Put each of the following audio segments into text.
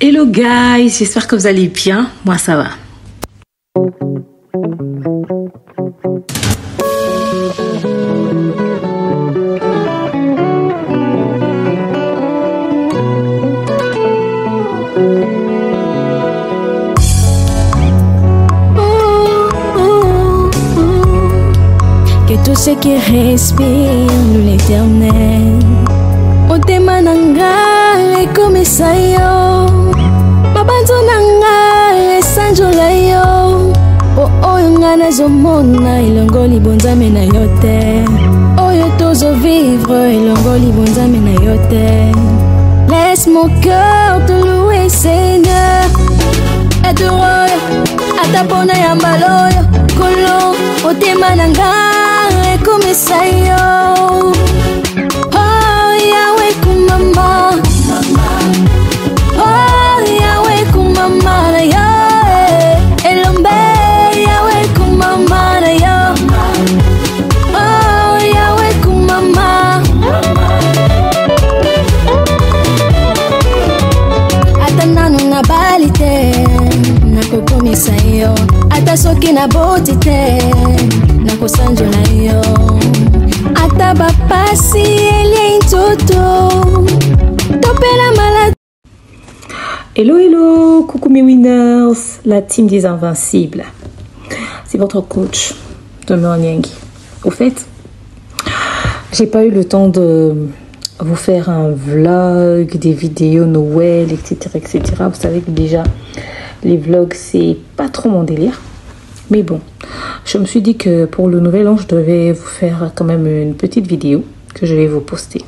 Hello guys, j'espère que vous allez bien. Moi ça va. Que tout ce qui respire l'éternel motema nanga ekomisa yo mabanzo nanga esanjola yo po oyo nga nazomona elongoli bonzambe na yo te oyo tozovivre elongoli bonzambe na yo te. Laisse mon cœur te louer Seigneur edoroyo ata mpona ya mbaloyo kolo motema nanga ekomisa yo. Ata soki na boti te nakosanjola yo ata bapasi elie ntoto topela malade. Hello hello, coucou mes winners, la team des invincibles. C'est votre coach Demain Nyangui. Au fait, j'ai pas eu le temps de vous faire un vlog, des vidéos Noël, etc. etc. Vous savez que déjà les vlogs c'est pas trop mon délire, mais bon, je me suis dit que pour le nouvel an je devais vous faire quand même une petite vidéo que je vais vous poster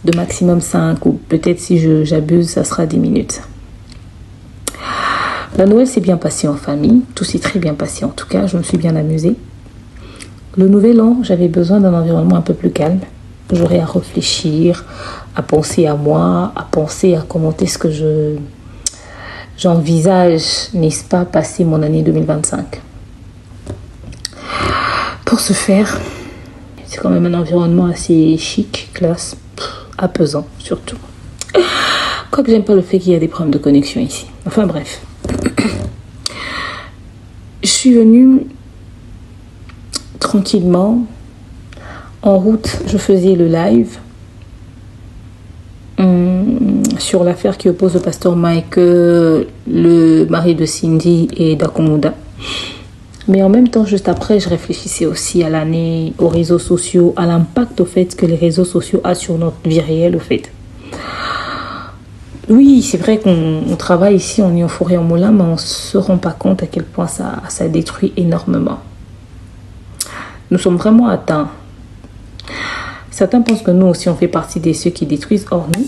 de maximum 5 ou peut-être si j'abuse ça sera 10 minutes. La Noël s'est bien passé en famille, tout s'est très bien passé en tout cas, je me suis bien amusée. Le nouvel an j'avais besoin d'un environnement un peu plus calme, j'aurais à réfléchir, à penser à moi, à penser à commenter ce que j'envisage, n'est-ce pas, passer mon année 2025. Pour ce faire, c'est quand même un environnement assez chic, classe, apaisant surtout. Quoique j'aime pas le fait qu'il y a des problèmes de connexion ici. Enfin bref. Je suis venue tranquillement. En route, je faisais le live sur l'affaire qui oppose le pasteur Mike, le mari de Cindy et d'Akomuda. Mais en même temps, juste après, je réfléchissais aussi à l'année, aux réseaux sociaux, à l'impact au fait que les réseaux sociaux ont sur notre vie réelle au fait. Oui, c'est vrai qu'on travaille ici, on est en forêt en moulin, mais on ne se rend pas compte à quel point ça détruit énormément. Nous sommes vraiment atteints. Certains pensent que nous aussi on fait partie de ceux qui détruisent, or nous.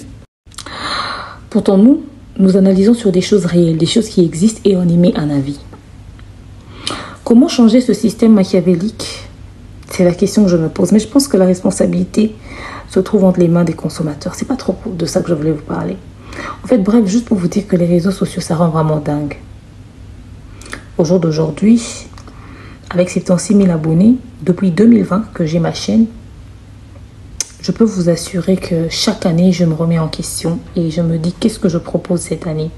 Pourtant nous analysons sur des choses réelles, des choses qui existent et on y met un avis. Comment changer ce système machiavélique? C'est la question que je me pose. Mais je pense que la responsabilité se trouve entre les mains des consommateurs. C'est pas trop de ça que je voulais vous parler. En fait, bref, juste pour vous dire que les réseaux sociaux, ça rend vraiment dingue. Au jour d'aujourd'hui, avec 76 000 abonnés, depuis 2020 que j'ai ma chaîne, je peux vous assurer que chaque année, je me remets en question et je me dis qu'est-ce que je propose cette année.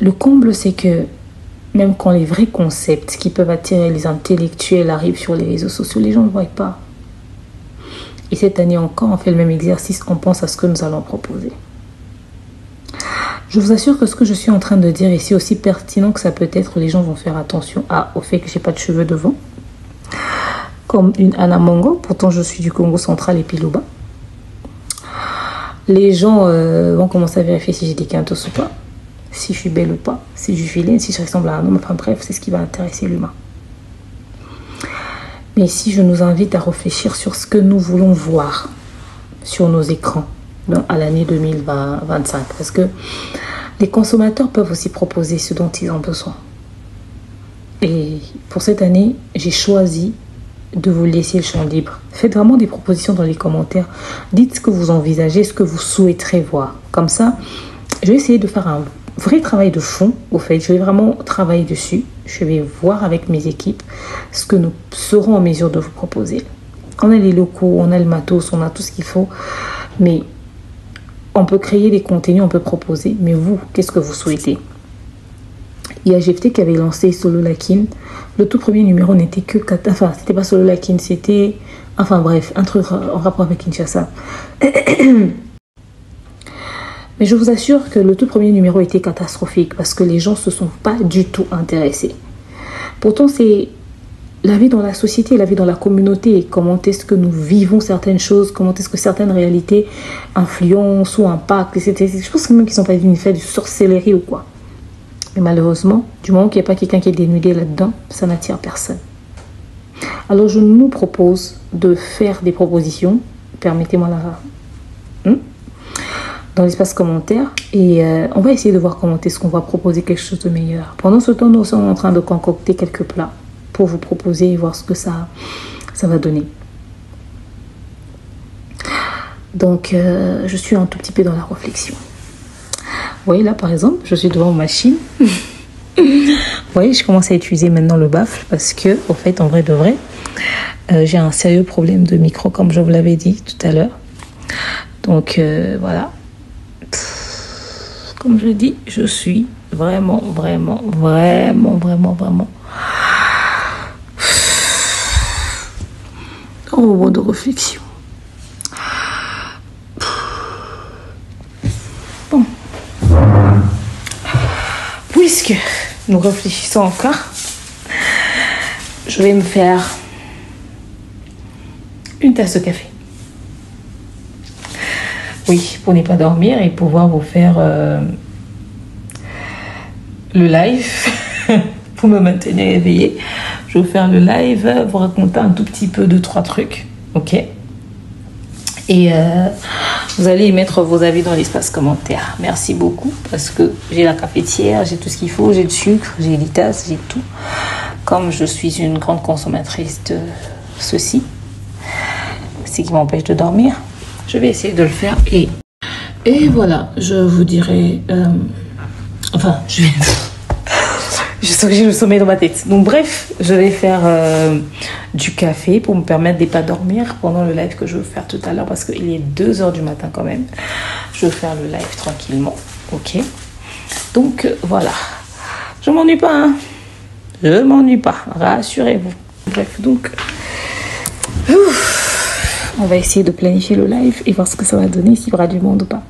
Le comble, c'est que même quand les vrais concepts qui peuvent attirer les intellectuels arrivent sur les réseaux sociaux, les gens ne voient pas. Et cette année encore, on fait le même exercice, on pense à ce que nous allons proposer. Je vous assure que ce que je suis en train de dire ici, aussi pertinent que ça peut être, les gens vont faire attention au fait que j'ai pas de cheveux devant. Comme une Anna Mongo, pourtant je suis du Congo central et Pilouba. Les gens vont commencer à vérifier si j'ai des quintos ou pas, si je suis belle ou pas, si je suis laine, si je ressemble à un homme, enfin bref, c'est ce qui va intéresser l'humain. Mais ici, je nous invite à réfléchir sur ce que nous voulons voir sur nos écrans à l'année 2025. Parce que les consommateurs peuvent aussi proposer ce dont ils ont besoin. Et pour cette année, j'ai choisi de vous laisser le champ libre. Faites vraiment des propositions dans les commentaires. Dites ce que vous envisagez, ce que vous souhaiterez voir. Comme ça, je vais essayer de faire un vrai travail de fond. Au fait, je vais vraiment travailler dessus. Je vais voir avec mes équipes ce que nous serons en mesure de vous proposer. On a les locaux, on a le matos, on a tout ce qu'il faut. Mais On peut créer des contenus, on peut proposer, mais vous, qu'est-ce que vous souhaitez? Il y a GFT qui avait lancé Solo Lakin. Le tout premier numéro n'était que... Enfin, c'était pas Solo Lakin, c'était... Enfin bref, un truc en rapport avec Kinshasa. Mais je vous assure que le tout premier numéro était catastrophique parce que les gens ne se sont pas du tout intéressés. Pourtant, c'est la vie dans la société, la vie dans la communauté. Comment est-ce que nous vivons certaines choses, comment est-ce que certaines réalités influencent ou impactent, etc. Je pense même qu'ils ne sont pas venus faire du sorcellerie ou quoi. Mais malheureusement, du moment qu'il n'y a pas quelqu'un qui est dénudé là-dedans, ça n'attire personne. Alors je nous propose de faire des propositions. Permettez-moi la... dans l'espace commentaire. Et on va essayer de voir comment est-ce qu'on va proposer quelque chose de meilleur. Pendant ce temps, nous sommes en train de concocter quelques plats pour vous proposer et voir ce que ça va donner. Donc, je suis un tout petit peu dans la réflexion. Vous voyez là, par exemple, je suis devant ma machine. Vous voyez, je commence à utiliser maintenant le baffle parce que, au fait, en vrai de vrai, j'ai un sérieux problème de micro, comme je vous l'avais dit tout à l'heure. Donc, voilà. Comme je dis, je suis vraiment au moment de réflexion. Bon. Puisque nous réfléchissons encore, je vais me faire une tasse de café. Oui, pour ne pas dormir et pouvoir vous faire le live, pour me maintenir éveillé. Je vais vous faire le live, vous raconter un tout petit peu 2-3 trucs, ok? Et vous allez y mettre vos avis dans l'espace commentaire. Merci beaucoup parce que j'ai la cafetière, j'ai tout ce qu'il faut, j'ai le sucre, j'ai les tasses, j'ai tout. Comme je suis une grande consommatrice de ceci, ce qui m'empêche de dormir, je vais essayer de le faire. Et voilà, je vous dirai... enfin, je sens que j'ai le sommeil dans ma tête. Donc bref, je vais faire du café pour me permettre de ne pas dormir pendant le live que je vais faire tout à l'heure parce qu'il est 2h du matin quand même. Je vais faire le live tranquillement, ok? Donc voilà, je m'ennuie pas, hein? Je m'ennuie pas, rassurez-vous. Bref, donc... on va essayer de planifier le live et voir ce que ça va donner, s'il y aura du monde ou pas.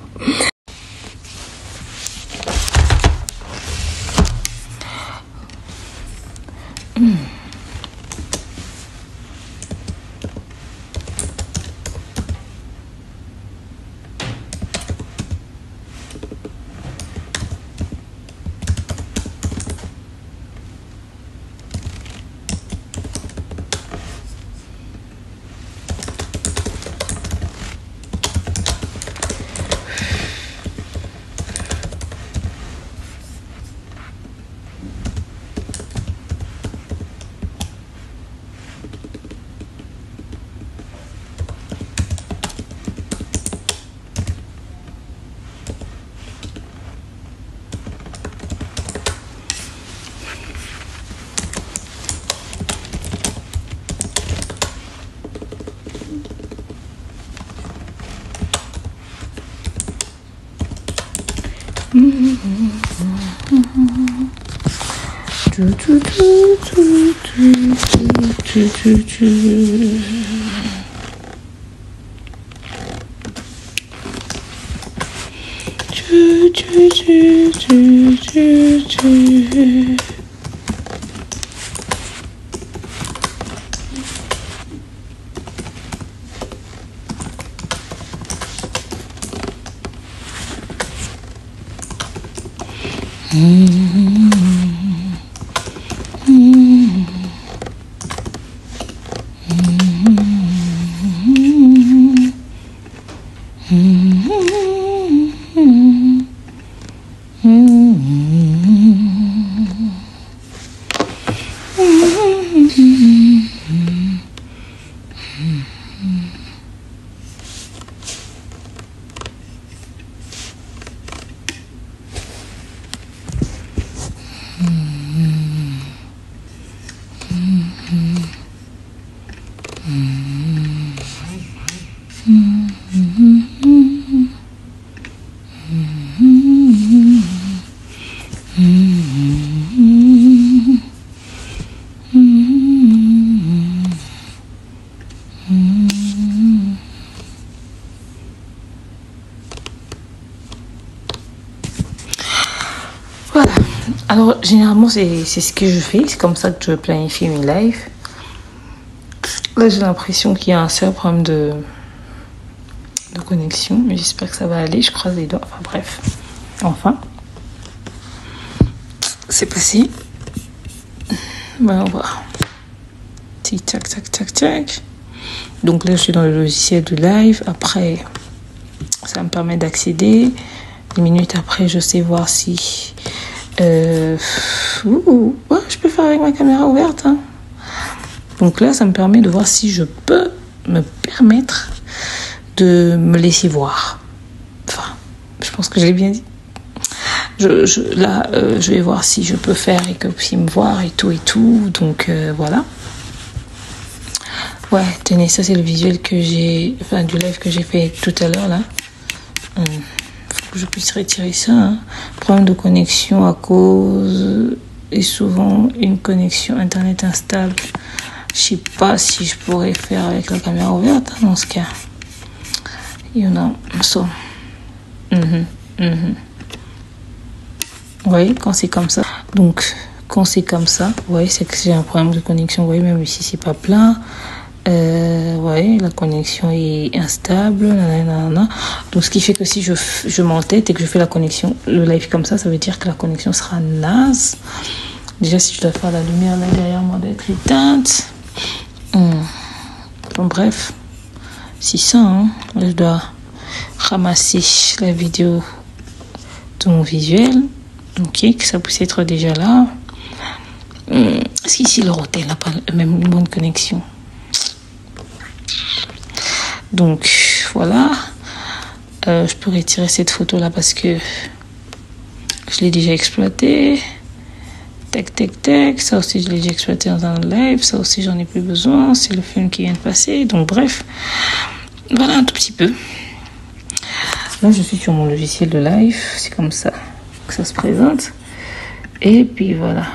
Alors, généralement, c'est ce que je fais. C'est comme ça que je planifie mes lives. Là, j'ai l'impression qu'il y a un seul problème de connexion. Mais j'espère que ça va aller. Je croise les doigts. Enfin, bref. Enfin. C'est passé. Voyons voir. Tic, tac, tac, tac, tac. Donc là, je suis dans le logiciel de live. Après, ça me permet d'accéder. 10 minutes après, je sais voir si... ouais, je peux faire avec ma caméra ouverte. Hein. Donc là, ça me permet de voir si je peux me permettre de me laisser voir. Enfin, je pense que je l'ai bien dit. Là, je vais voir si je peux faire et que vous puissiez me voir et tout. Donc, voilà. Ouais, tenez, ça c'est le visuel que j'ai... Enfin, du live que j'ai fait tout à l'heure, là. Faut que je puisse retirer ça. Hein. Problème de connexion à cause... Et souvent, une connexion Internet instable. Je sais pas si je pourrais faire avec la caméra ouverte, hein, dans ce cas. You know, so... Vous voyez, quand c'est comme ça. Donc, quand c'est comme ça, vous voyez, c'est que j'ai un problème de connexion. Vous voyez, même si c'est pas plein... ouais, la connexion est instable, nanana. Donc ce qui fait que si je m'entête et que je fais la connexion, le live comme ça veut dire que la connexion sera naze. Déjà, si je dois faire la lumière là derrière moi d'être éteinte. Bon, bref, c'est ça, hein. Là, je dois ramasser la vidéo de mon visuel. Ok, que ça puisse être déjà là. Est-ce qu'ici le hôtel n'a pas même une bonne connexion? Donc voilà, je peux retirer cette photo là parce que je l'ai déjà exploité. Tac tac tac, ça aussi je l'ai déjà exploité dans un live, ça aussi j'en ai plus besoin, c'est le film qui vient de passer. Donc bref, voilà un tout petit peu. Là je suis sur mon logiciel de live, c'est comme ça que ça se présente. Et puis voilà.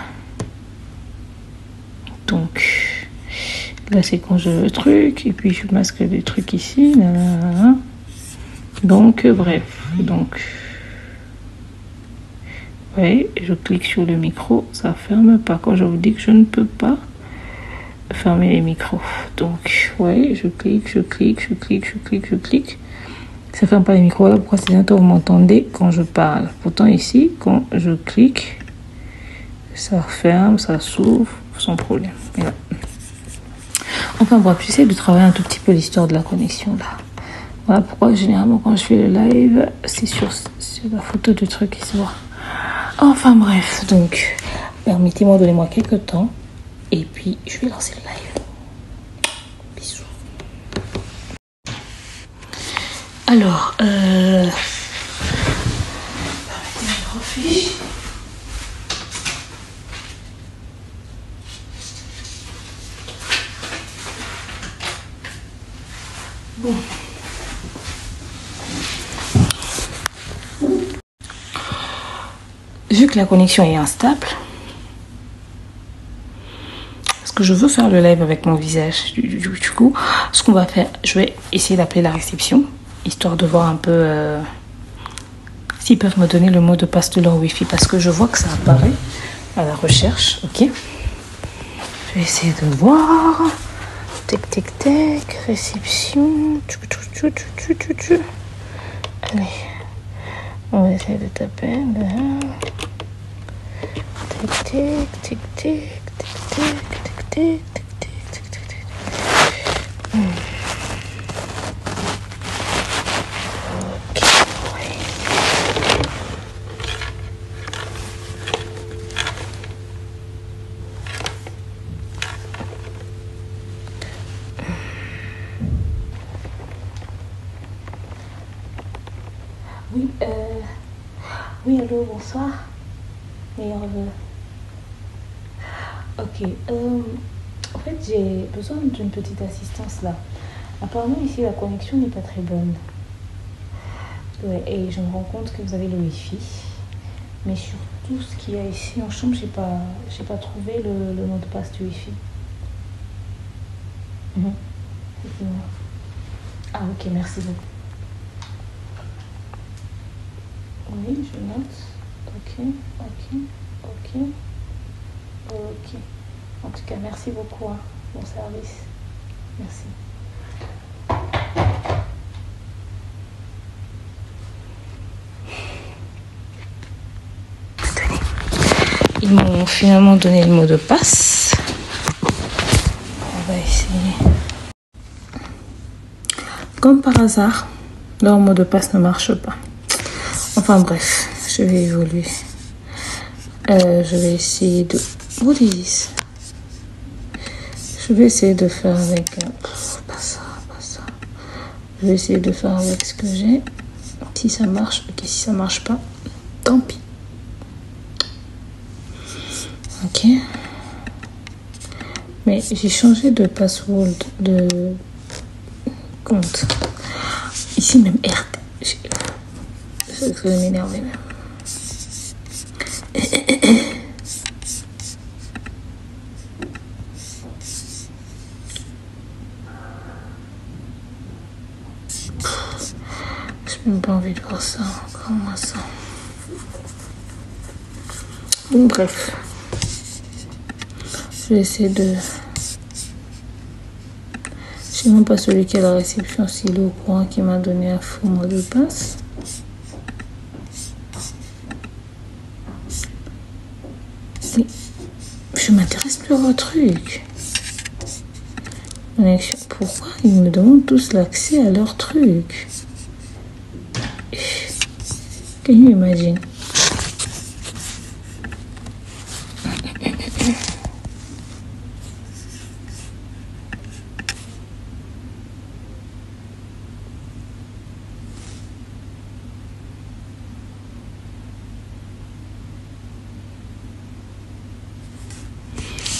Donc là, c'est quand je veux le truc. Et puis, je masque des trucs ici. Nanana. Donc, bref. Donc, oui, je clique sur le micro. Ça ferme pas. Quand je vous dis que je ne peux pas fermer les micros. Donc, oui, je clique. Ça ferme pas les micros. Là, pourquoi c'est bientôt vous m'entendez quand je parle. Pourtant, ici, quand je clique, ça ferme, ça s'ouvre sans problème. Et là. Enfin bref, j'essaie de travailler un tout petit peu l'histoire de la connexion là. Voilà pourquoi généralement quand je fais le live, c'est sur la photo de truc qui se voit. Enfin bref, donc permettez-moi, donnez-moi quelques temps et puis je vais lancer le live. Bisous. Alors, permettez-moi de refiche. Bon. Vu que la connexion est instable, parce que je veux faire le live avec mon visage, du coup, ce qu'on va faire, je vais essayer d'appeler la réception, histoire de voir un peu s'ils peuvent me donner le mot de passe de leur Wi-Fi, parce que je vois que ça apparaît à la recherche, ok. Je vais essayer de voir. Tac, tac, tac, réception. Allez, on va essayer de taper. Tac, tac, tac, tac, tac, tac, tac, tac, tac, tac. Oui, oui, allô, bonsoir. Meilleur vœu. Ok, en fait, j'ai besoin d'une petite assistance là. Apparemment, ici, la connexion n'est pas très bonne. Ouais, et je me rends compte que vous avez le Wi-Fi. Mais sur tout ce qu'il y a ici en chambre, j'ai pas trouvé le mot de passe du Wi-Fi. Ah, ok, merci beaucoup. Oui, je note. Ok, ok, Ok. Ok. En tout cas, merci beaucoup. Hein. Bon service. Merci. Ils m'ont finalement donné le mot de passe. On va essayer. Comme par hasard, leur mot de passe ne marche pas. Enfin bref, je vais évoluer. Je vais essayer de... What is this? Je vais essayer de faire avec... pas ça. Je vais essayer de faire avec ce que j'ai. Si ça marche, ok. Si ça marche pas, tant pis. Ok. Mais j'ai changé de password de compte. Ici même RT. Je vais m'énerver même. J'ai même pas envie de voir ça. Encore moins ça. Donc bref. Je vais essayer de... Je sais même pas celui qui est à la réception s'il est au courant qui m'a donné un faux mot de passe. Et je m'intéresse plus à vos trucs. Pourquoi ils me demandent tous l'accès à leurs trucs? Can you imagine?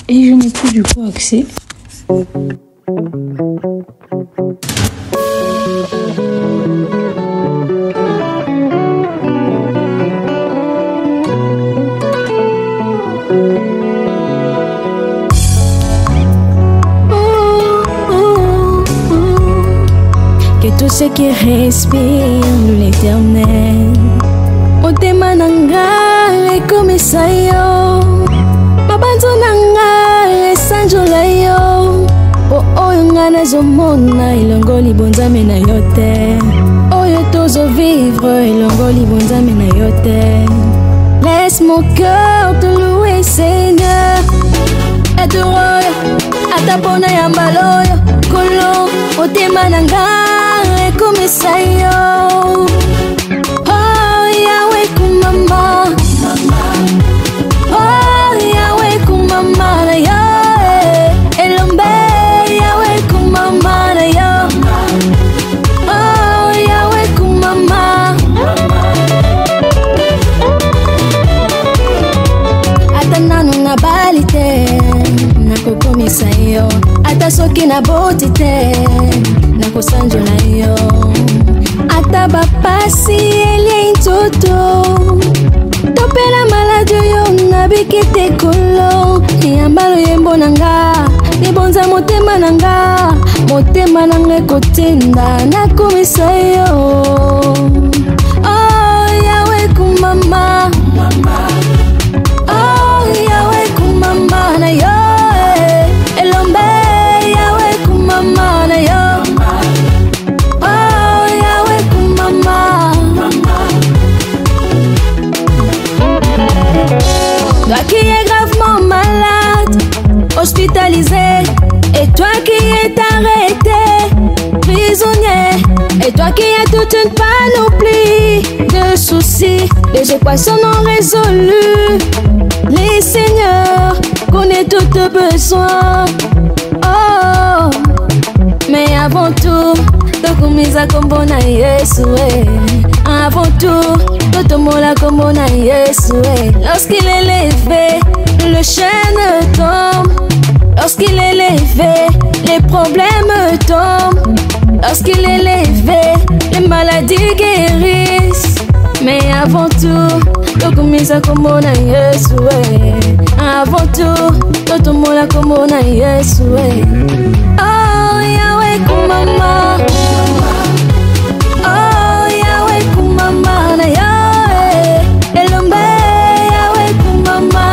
Et je n'ai plus du coup accès. Que tout ce qui respire l'éternel motema nanga ekomisa yo mabanzo nanga esanjola yo po oyo nga nazomona elongo libonzame na yo te oyo tozovivre elongo libonzame na yo te. Laisse mon cœur te louer Seigneur adore ata mpona ya mbala oyo kolo motema nanga ekomisa yo. Oh Yahweh kumama, oh Yahweh kumama na yo elombe Yahweh kumama na yo. Oh Yahweh kumama ata nanu na bali te nakokomisa yo ata soki na boti te nakosanjola yo ata bapasi elie nzoto topela maladi oyo nabiki te kolo yambalo yembo nanga libonza motema nanga ekotenda nakomisa yo. Oh Yahweh kumama, oh Yahweh kumama na yo elombe Yahweh kumama na yo. Oh Yahweh kumama, toi qui es gravement malade, hospitalisé, et toi qui es arrêté, prisonnier, et toi qui as toute une panoplie de soucis, les équations non résolues. Les seigneurs connaissent tous tes besoins. Oh, mais avant tout, tokumisa kombo na Yesu avant tout, totomola kombo na Yesu lorsqu'il est levé, le chêne tombe. Lorsqu'il est levé, les problèmes tombent. Lorsqu'il est levé, les maladies guérissent. Mais avant tout, tokumisa kombo na Yesu avant tout, totomola kombo na Yesu Oh Yahweh kumama, oh Yahweh kumama na yo elombe Yahweh kumama.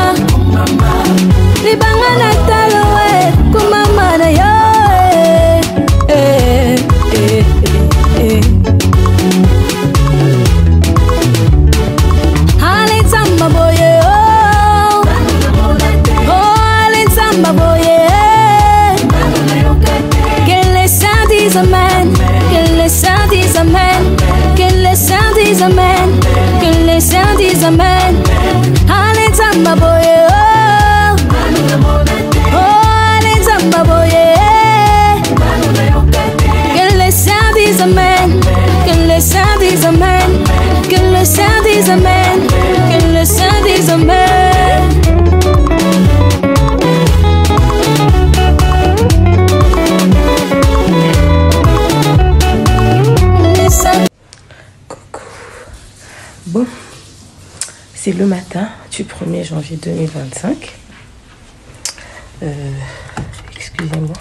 amen. Que les saints disent amen. Allez Nzamba boye oh allez Nzamba boye. Que les saints disent amen. Que les saints disent amen. Que les saints disent amen. Que les saints disent amen. Coucou. Bon, c'est le matin du 1er janvier 2025. Excusez-moi.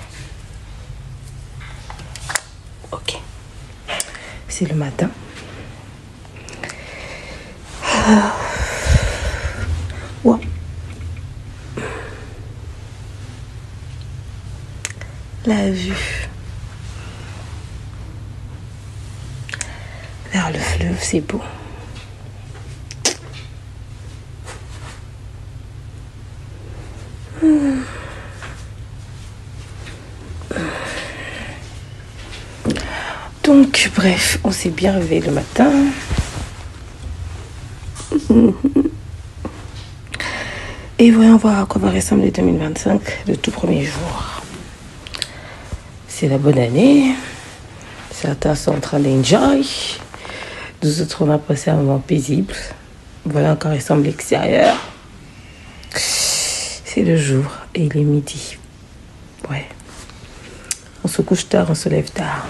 Ok. C'est le matin. Ouais. La vue vers le fleuve, c'est beau. Donc, bref, on s'est bien réveillé le matin. Et voyons voir à quoi va ressembler 2025, le tout premier jour. C'est la bonne année. Certains sont en train d'enjoy. Nous autres, on a passé un moment paisible. Voilà encore ressemble l'extérieur. C'est le jour et il est midi. Ouais. On se couche tard, on se lève tard.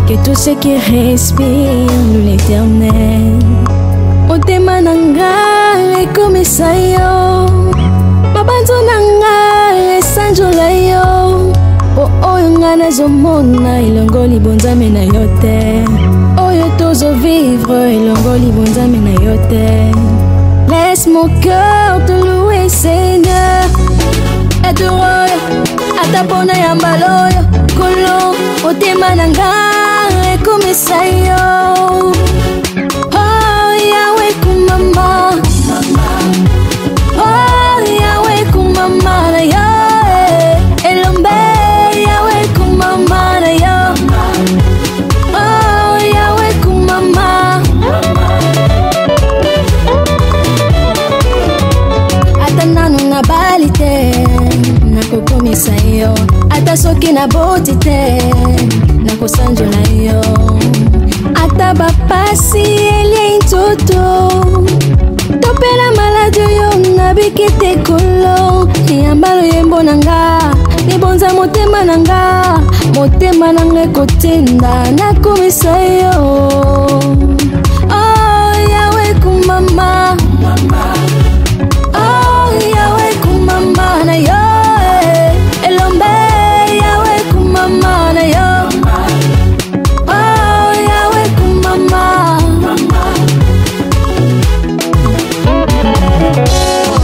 Que tous ceux qui respirent l'éternel motema nanga ekomisa yo mabanzo nanga esanjola yo po oyo nga nazomona elongoli bonzambe na yo te oyo tozovivre elongoli bonzambe na yo te. Laisse mon cœur te louer Seigneur et te roya ata mpona yamba loyo kolo motema nanga ekomisa yo. Oh Yahweh kumama, oh Yahweh kumama na yo elombe Yahweh kumama na yo. Oh Yahweh kumama ata nanu na bali te nakokomisa yo ata soki na boti te nakosanjola yo ata bapasi elie nzoto topela maladi oyo nabiki te kolo yamba loyembo nanga libonza motema nanga ekotinda nakomisa yo. Oh Yahweh kumama, oh Yahweh kumama na yo elombe Yahweh kumama na yo. Oh Yahweh kumama,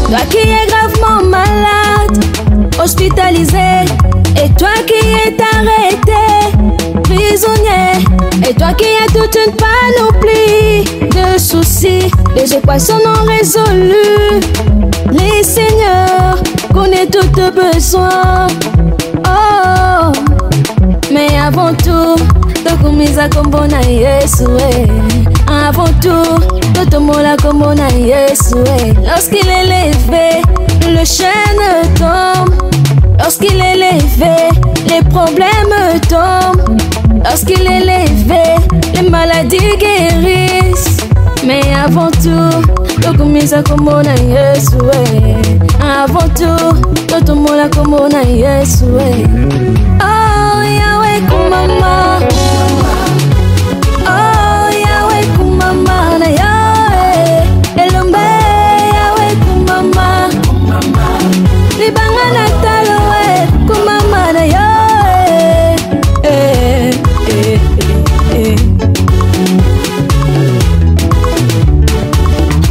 toi qui es gravement malade, hospitalisé, et toi qui es arrêté, prisonnier, et toi qui as toute une panoplie de soucis, les équations non résolues. Les seigneurs connaissent tous tes besoins. Oh, mais avant tout, tokumisa kombo na Yesu avant tout, totomola kombo na Yesu lorsqu'il est levé, le chêne tombe. Lorsqu'il est levé, les problèmes tombent. Lorsqu'il est levé, les maladies guérissent. Mais avant tout, tokumisa kombo na Yesu avant tout, totomola kombo na Yesu Oh Yahweh kumama, oh Yahweh kumama na yo elombe Yahweh kumama libanga na talo kumama na yo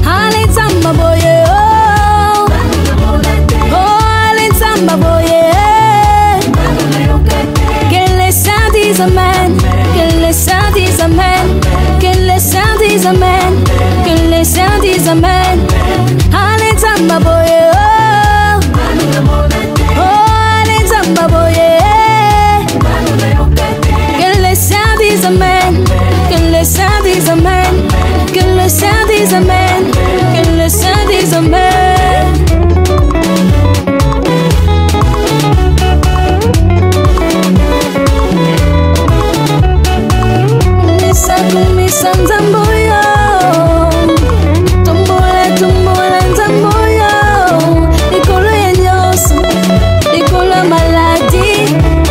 Allez Nzamba boye oh allez Nzamba boye amen, que les saints disent amen, que les saints disent amen, que les saints disent amen. Allez Zamba boye, allez Zamba boye. Que les saints disent amen, que les saints disent amen, que les saints disent amen, que les saints disent amen. Misa nzamboyo, tombola nzamboyo, likolo ya nyonso, likolo ya maladi,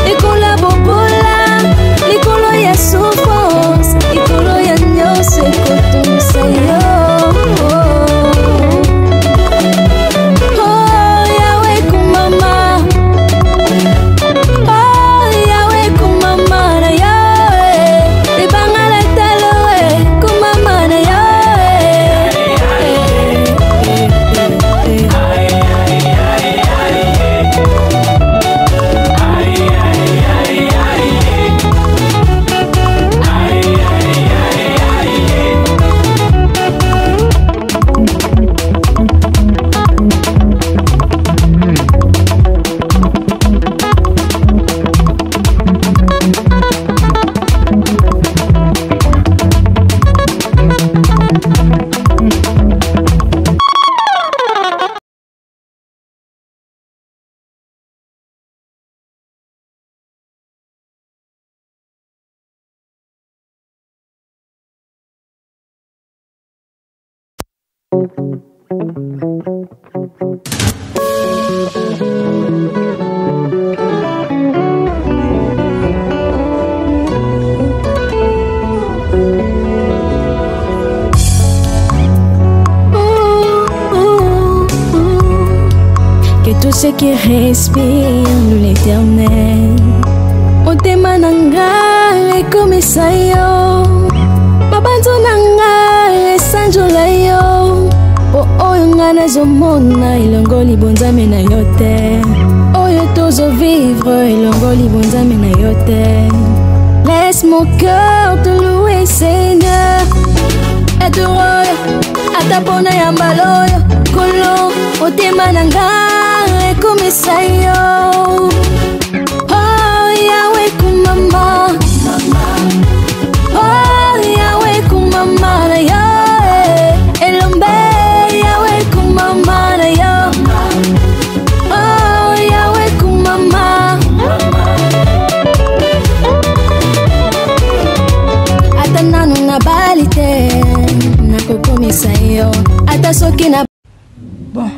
likolo ya bobola, likolo ya souffrance, likolo ya nyonso ekotumisa yo. Oh Yahweh kumama, oh Yahweh kumama na Yahweh, ibangala taloe kumama na Yahweh. Que tous ceux qui respirent l'Éternel, motema nanga ekomisa yo, mabanzo nanga esanjola yo. Po oyo nga nazomona elongoli bonzambe na yo te, oyo tozovivre elongoli bonzambe na yo te. Laisse mon cœur te louer Seigneur, et te roya ata pona ya mbaloyo kolo motema nanga ekomisa yo. Oh Yahweh kumama, oh Yahweh kumama na yo, elombe Yahweh kumama na yo, oh Yahweh kumama. Ata nanu na balite nakokomisa yo, ata soki na. Bon,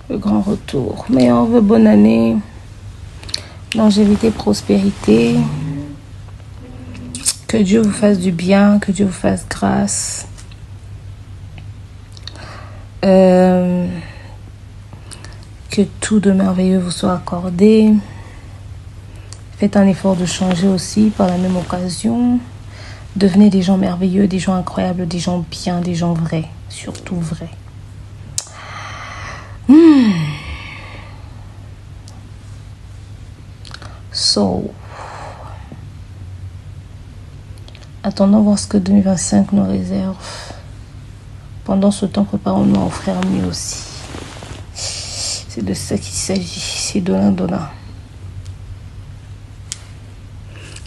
le grand retour. Mais on veut bonne année, longévité, prospérité. Que Dieu vous fasse du bien, que Dieu vous fasse grâce. Que tout de merveilleux vous soit accordé. Faites un effort de changer aussi par la même occasion. Devenez des gens merveilleux, des gens incroyables, des gens bien, des gens vrais, surtout vrais. So, attendons voir ce que 2025 nous réserve. Pendant ce temps, préparons-nous à offrir mieux aussi. C'est de ça qu'il s'agit. C'est donnant.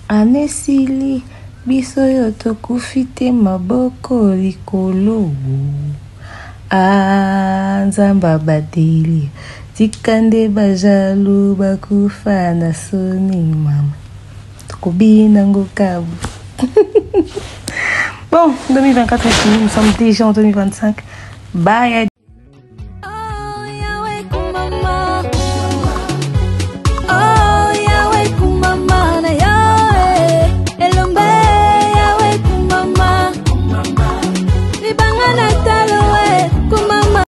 Anesili biso yo tokufite maboko likolo. Nzamba badeli tikande bajalu bakufa na soni mama tukubina ngokabu. Bon, 2024 est fini, nous sommes déjà en 2025. Bye.